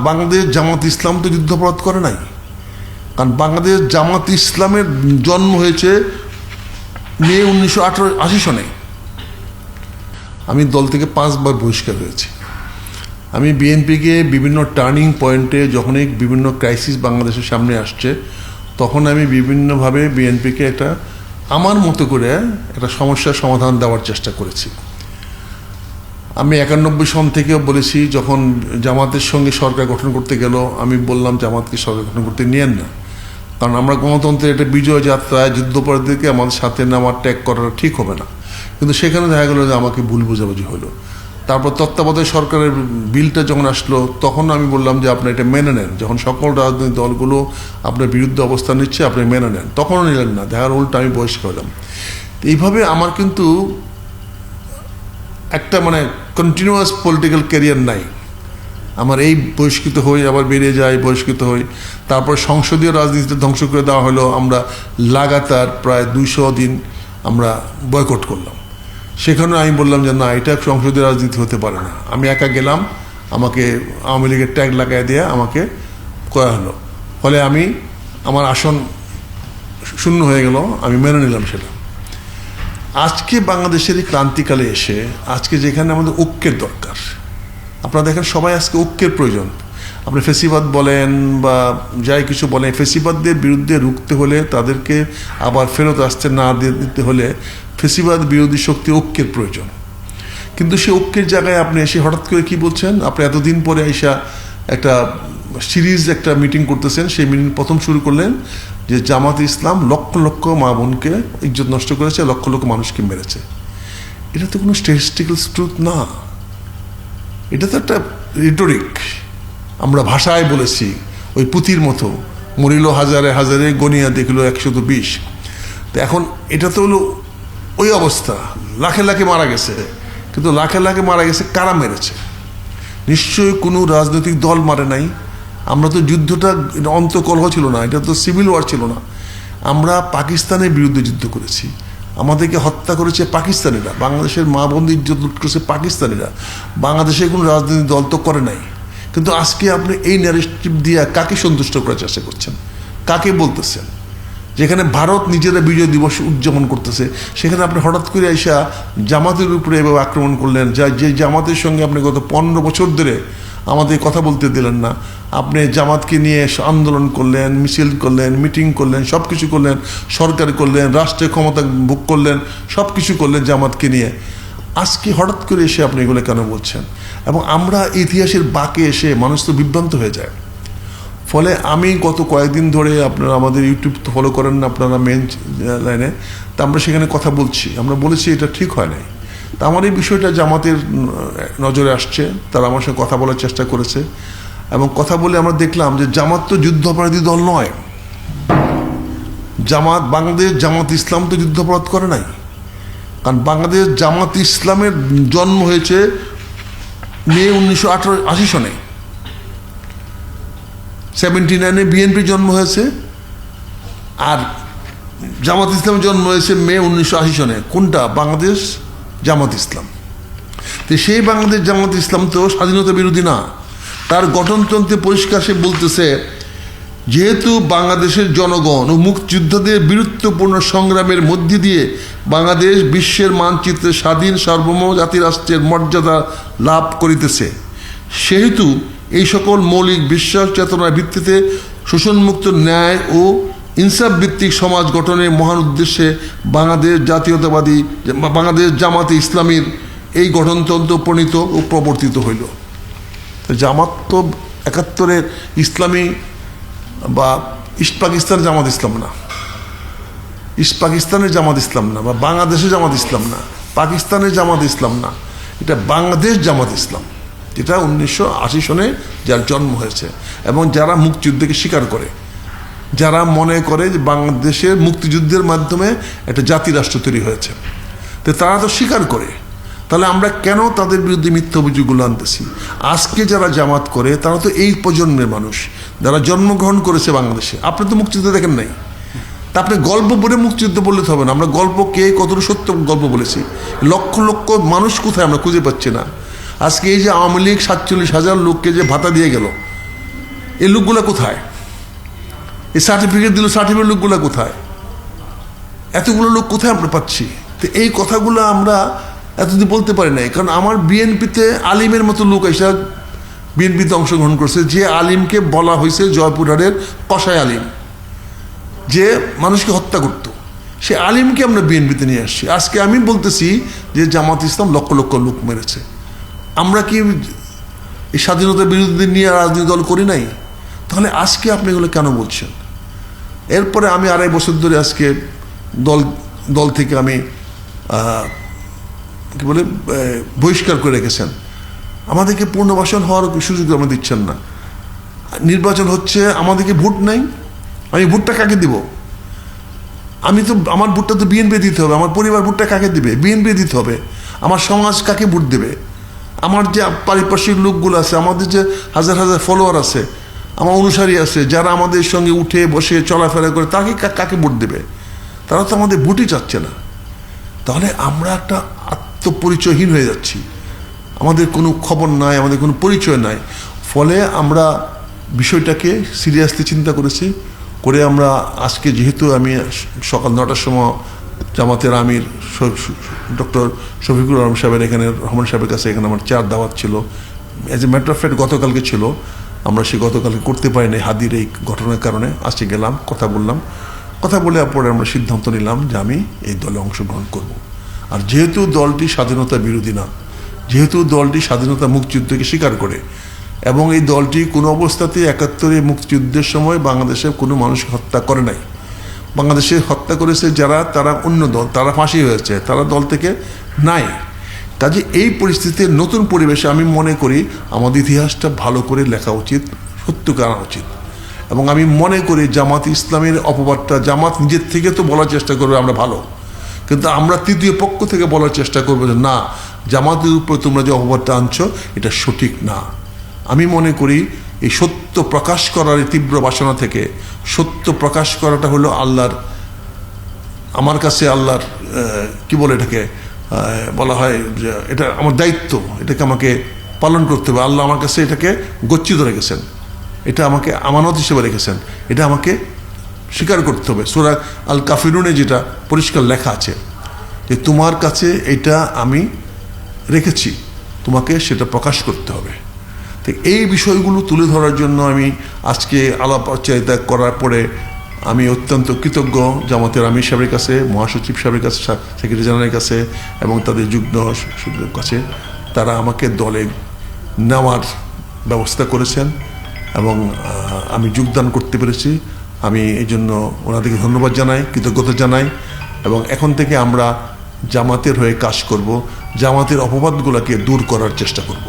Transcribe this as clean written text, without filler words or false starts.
বাংলাদেশ জামাত ইসলাম তো যুদ্ধাপরাধ করে নাই, কারণ বাংলাদেশ জামাত ইসলামের জন্ম হয়েছে মে 1988 সনে। আমি দল থেকে 5 বার বহিষ্কার হয়েছি। আমি বিএনপিকে বিভিন্ন টার্নিং পয়েন্টে যখনই বিভিন্ন ক্রাইসিস বাংলাদেশের সামনে আসছে, তখন আমি বিভিন্নভাবে বিএনপিকে একটা আমার মতো করে একটা সমস্যার সমাধান দেওয়ার চেষ্টা করেছি। আমি 91 সন থেকেও বলেছি, যখন জামাতের সঙ্গে সরকার গঠন করতে গেল, আমি বললাম জামাতকে সরকার গঠন করতে নিয়েন না, কারণ আমরা গণতন্ত্রের একটা বিজয় যাত্রায় যুদ্ধপরাধীদেরকে আমাদের সাথে নেওয়ার ট্যাগ করাটা ঠিক হবে না। কিন্তু সেখানে দেখা গেল যে আমাকে ভুল বোঝাবুঝি হলো। তারপর তত্ত্বাবধায়ক সরকারের বিলটা যখন আসলো, তখন আমি বললাম যে আপনি এটা মেনে নেন, যখন সকল রাজনৈতিক দলগুলো আপনার বিরুদ্ধে অবস্থান নিচ্ছে আপনি মেনে নেন, তখনও নিলেন না, দেখার উল্টা আমি বহিষ্কার হলাম। এইভাবে আমার কিন্তু একটা কন্টিনিউয়াস পলিটিক্যাল ক্যারিয়ার নাই। আমার এই বহিষ্কৃত হই, আবার বেরিয়ে যাই, বহিষ্কৃত হই, তারপর সংসদীয় রাজনীতিতে ধ্বংস করে দেওয়া হলো। আমরা লাগাতার প্রায় 200 দিন আমরা বয়কট করলাম। সেখানে আমি বললাম যে না, এটা সংসদীয় রাজনীতি হতে পারে না। আমি একা গেলাম, আমাকে আওয়ামী লীগের ট্যাগ লাগাই দিয়ে আমাকে করা হলো, ফলে আমার আসন শূন্য হয়ে গেল। আমি মেনে নিলাম সেটা। আজকে বাংলাদেশের এই ক্রান্তিকালে এসে আজকে যেখানে আমাদের ঐক্যের দরকার, আপনারা দেখেন সবাই আজকে ঐক্যের প্রয়োজন। আপনি ফেসিবাদ বলেন বা যাই কিছু বলেন, ফেসিবাদদের বিরুদ্ধে রুখতে হলে, তাদেরকে আবার ফেরত আসতে না দিতে হলে ফেসিবাদ বিরোধী শক্তি ঐক্যের প্রয়োজন। কিন্তু সেই ঐক্যের জায়গায় আপনি এসে হঠাৎ করে কি বলছেন? আপনি এতদিন পরে এসে একটা সিরিজ একটা মিটিং করতেছেন, সেই মিটিং প্রথম শুরু করলেন যে জামাত ইসলাম লক্ষ লক্ষ মা বোনকে ইজ্জত নষ্ট করেছে, লক্ষ লক্ষ মানুষকে মেরেছে। এটা তো কোনো স্ট্যাটিস্টিক্যাল ট্রুথ না, এটা তো একটা রিটোরিক। আমরা ভাষায় বলেছি, ওই পুঁথির মতো, মরিল হাজারে হাজারে, গনিয়া দেখলো 120। তো এখন এটা তো হলো ওই অবস্থা, লাখে লাখে মারা গেছে। কিন্তু লাখে লাখে মারা গেছে কারা মেরেছে? নিশ্চয়ই কোনো রাজনৈতিক দল মারে নাই। আমরা তো যুদ্ধটা অন্তকলহ ছিল না, এটা তো সিভিল ওয়ার ছিল না। আমরা পাকিস্তানের বিরুদ্ধে যুদ্ধ করেছি, আমাদেরকে হত্যা করেছে পাকিস্তানিরা, বাংলাদেশের মা বোনদের ইজ্জত লুট করেছে পাকিস্তানিরা। বাংলাদেশের কোনো রাজনৈতিক দল তো করে নাই। কিন্তু আজকে আপনি এই ন্যারেটিভ দিয়ে কাকে সন্তুষ্ট করার চেষ্টা করছেন? কাকে বলতেছেন? যেখানে ভারত নিজেরা বিজয় দিবস উদযাপন করতেছে, সেখানে আপনি হঠাৎ করে আইসা জামাতের উপরে এভাবে আক্রমণ করলেন, যে জামাতের সঙ্গে আপনি গত 15 বছর ধরে আমাদের কথা বলতে দিলেন না। আপনি জামাতকে নিয়ে আন্দোলন করলেন, মিছিল করলেন, মিটিং করলেন, সব কিছু করলেন, সরকার করলেন, রাষ্ট্রের ক্ষমতা ভোগ করলেন, সব কিছু করলেন জামাতকে নিয়ে। আজকে হঠাৎ করে এসে আপনি এগুলো কেন বলছেন? এবং আমরা ইতিহাসের বাঁকে এসে মানুষ তো বিভ্রান্ত হয়ে যায়। ফলে আমি গত কয়েকদিন ধরে, আপনারা আমাদের ইউটিউব ফলো করেন না আপনারা মেন লাইনে, তা আমরা সেখানে কথা বলছি, আমরা বলেছি এটা ঠিক হয় নাই। তা আমার এই বিষয়টা জামাতের নজরে আসছে, তারা আমার সঙ্গে কথা বলার চেষ্টা করেছে, এবং কথা বলে আমরা দেখলাম যে জামাত তো যুদ্ধাপরাধী দল নয়। বাংলাদেশ জামাত ইসলাম তো যুদ্ধাপরাধ করে নাই, কারণ বাংলাদেশ জামাত ইসলামের জন্ম হয়েছে মে 1988 সনে। 79-এ বিএনপি জন্ম হয়েছে, আর জামাত ইসলামের জন্ম হয়েছে মে 1980 সনে। কোনটা? বাংলাদেশ জামাত ইসলাম। তো সেই বাংলাদেশ জামাত ইসলাম তো স্বাধীনতা বিরোধী না। তার গঠনতন্ত্রে পরিষ্কার সে বলতেছে, যেহেতু বাংলাদেশের জনগণ ও মুক্তিযোদ্ধাদের বীরত্বপূর্ণ সংগ্রামের মধ্যে দিয়ে বাংলাদেশ বিশ্বের মানচিত্রে স্বাধীন সার্বভৌম জাতিরাষ্ট্রের মর্যাদা লাভ করিতেছে, সেহেতু এই সকল মৌলিক বিশ্বাস চেতনার ভিত্তিতে শোষণমুক্ত ন্যায় ও ইনসাফ ভিত্তিক সমাজ গঠনের মহান উদ্দেশ্যে বাংলাদেশ জামাতে ইসলামীর এই গঠনতন্ত্র প্রণীত ও প্রবর্তিত হইল। জামাত তো 71-এর ইসলামী বা ইস্ট পাকিস্তানের জামাত ইসলাম না, ইস্ট পাকিস্তানের জামাত ইসলাম না, বা বাংলাদেশের জামাত ইসলাম না, পাকিস্তানের জামাত ইসলাম না, এটা বাংলাদেশ জামাত ইসলাম, যেটা 1980 সনে যার জন্ম হয়েছে। এবং যারা মুক্তিযুদ্ধকে স্বীকার করে, যারা মনে করে যে বাংলাদেশের মুক্তিযুদ্ধের মাধ্যমে একটা জাতি রাষ্ট্র তৈরি হয়েছে, তো তারা তো স্বীকার করে। তাহলে আমরা কেন তাদের বিরুদ্ধে মিথ্যা অভিযোগগুলো আনতেছি? আজকে যারা জামাত করে তারা তো এই প্রজন্মের মানুষ, যারা জন্মগ্রহণ করেছে বাংলাদেশে। আপনি তো মুক্তিযুদ্ধ দেখেন নাই, তা আপনি গল্প বলে মুক্তিযুদ্ধ বললে তো হবে না। আমরা গল্প কে কতটা সত্য গল্প বলেছি, লক্ষ লক্ষ মানুষ কোথায় আমরা খুঁজে পাচ্ছি না। আজকে এই যে আওয়ামী লীগ 47,000 লোককে যে ভাতা দিয়ে গেল, এই লোকগুলা কোথায়? এই সার্টিফিকেট দিল, সার্টিফিকেট লোকগুলা কোথায়? এতগুলো লোক কোথায় আমরা পাচ্ছি? তো এই কথাগুলো আমরা এতদিন বলতে পারি নাই, কারণ আমার বিএনপিতে আলিমের মতো লোক এসে বিএনপিতে অংশগ্রহণ করছে, যে আলিমকে বলা হয়েছে জয়পুরহাটের কসাই আলিম, যে মানুষকে হত্যা করত, সে আলিমকে আমরা বিএনপিতে নিয়ে আসছি। আজকে আমি বলতেছি যে জামাত ইসলাম লক্ষ লক্ষ লোক মেরেছে। আমরা কি এই স্বাধীনতার বিরুদ্ধে নিয়ে রাজনীতি দল করি নাই? তাহলে আজকে আপনি এগুলো কেন বলছেন? এরপরে আমি 2.5 বছর ধরে আজকে দল থেকে আমি কি বলে বহিষ্কার করে রেখেছেন। আমাদেরকে পুনর্বাসন হওয়ার সুযোগ আমরা দিচ্ছেন না। নির্বাচন হচ্ছে, আমাদেরকে ভোট নাই, আমি ভোটটা কাকে দিব? আমি তো আমার ভোটটা তো বিএনপি দিতে হবে, আমার পরিবার ভোটটা কাকে দিবে? বিএনপি দিতে হবে। আমার সমাজ কাকে ভোট দেবে? আমার যে পারিপার্শ্বিক লোকগুলো আছে, আমাদের যে হাজার হাজার ফলোয়ার আছে, আমার অনুসারী আছে, যারা আমাদের সঙ্গে উঠে বসে চলাফেরা করে, তাকে কাকে ভোট দেবে? তারা তো আমাদের ভোটই চাচ্ছে না। তাহলে আমরা একটা আত্মপরিচয়হীন হয়ে যাচ্ছি, আমাদের কোনো খবর নাই, আমাদের কোনো পরিচয় নাই। ফলে আমরা বিষয়টাকে সিরিয়াসলি চিন্তা করেছি, করে আমরা আজকে, যেহেতু আমি সকাল 9টার সময় জামাতের আমির ডক্টর শফিকুর রহমান সাহেবের এখানে, রহমান সাহেবের কাছে এখানে আমার 4 দাওয়াত ছিল। As a matter of fact গতকালকে ছিল, আমরা সে গতকালকে করতে পারি নাই হাদির এই ঘটনার কারণে। আজকে গেলাম, কথা বললাম, কথা বলে পরে আমরা সিদ্ধান্ত নিলাম যে আমি এই দলে অংশগ্রহণ করব। আর যেহেতু দলটি স্বাধীনতা বিরোধী না, যেহেতু দলটি স্বাধীনতা মুক্তিযুদ্ধকে স্বীকার করে, এবং এই দলটি কোনো অবস্থাতেই 71 মুক্তিযুদ্ধের সময় বাংলাদেশে কোনো মানুষকে হত্যা করে নাই। বাংলাদেশে হত্যা করেছে যারা, তারা অন্য দল, তারা ফাঁসি হয়েছে, তারা দল থেকে নাই। কাজে এই পরিস্থিতিতে নতুন পরিবেশে আমি মনে করি আমাদের ইতিহাসটা ভালো করে লেখা উচিত, সত্যকে আনা উচিত। এবং আমি মনে করি জামাত ইসলামের অপবাদটা জামাত নিজের থেকে তো বলার চেষ্টা করবে আমরা ভালো, কিন্তু আমরা তৃতীয় পক্ষ থেকে বলার চেষ্টা করবো যে না, জামাতের উপর তোমরা যে অপবাদটা আনছো এটা সঠিক না। আমি মনে করি এই সত্য প্রকাশ করার এই তীব্র বাসনা থেকে, সত্য প্রকাশ করাটা হলো আল্লাহর, আমার কাছে আল্লাহর কি বলে এটাকে বলা হয় যে এটা আমার দায়িত্ব, এটাকে আমাকে পালন করতে হবে। আল্লাহ আমার কাছে এটাকে গচ্ছিত রেখেছেন, এটা আমাকে আমানত হিসেবে রেখেছেন, এটা আমাকে স্বীকার করতে হবে। সূরা আল কাফিরুনে যেটা পরিষ্কার লেখা আছে যে তোমার কাছে এটা আমি রেখেছি, তোমাকে সেটা প্রকাশ করতে হবে। তো এই বিষয়গুলো তুলে ধরার জন্য আমি আজকে আলাপচারিতা করার পরে আমি অত্যন্ত কৃতজ্ঞ জামাতের আমির সাহেবের কাছে, মহাসচিব সাহেবের কাছে, সেক্রেটারি জেনারেলের কাছে এবং তাদের যুগ্ম সচিবের কাছে। তারা আমাকে দলে নেওয়ার ব্যবস্থা করেছেন এবং আমি যোগদান করতে পেরেছি। আমি এই জন্য ওনাদেরকে ধন্যবাদ জানাই, কৃতজ্ঞতা জানাই। এবং এখন থেকে আমরা জামাতের হয়ে কাজ করব, জামাতের অপবাদগুলোকে দূর করার চেষ্টা করব।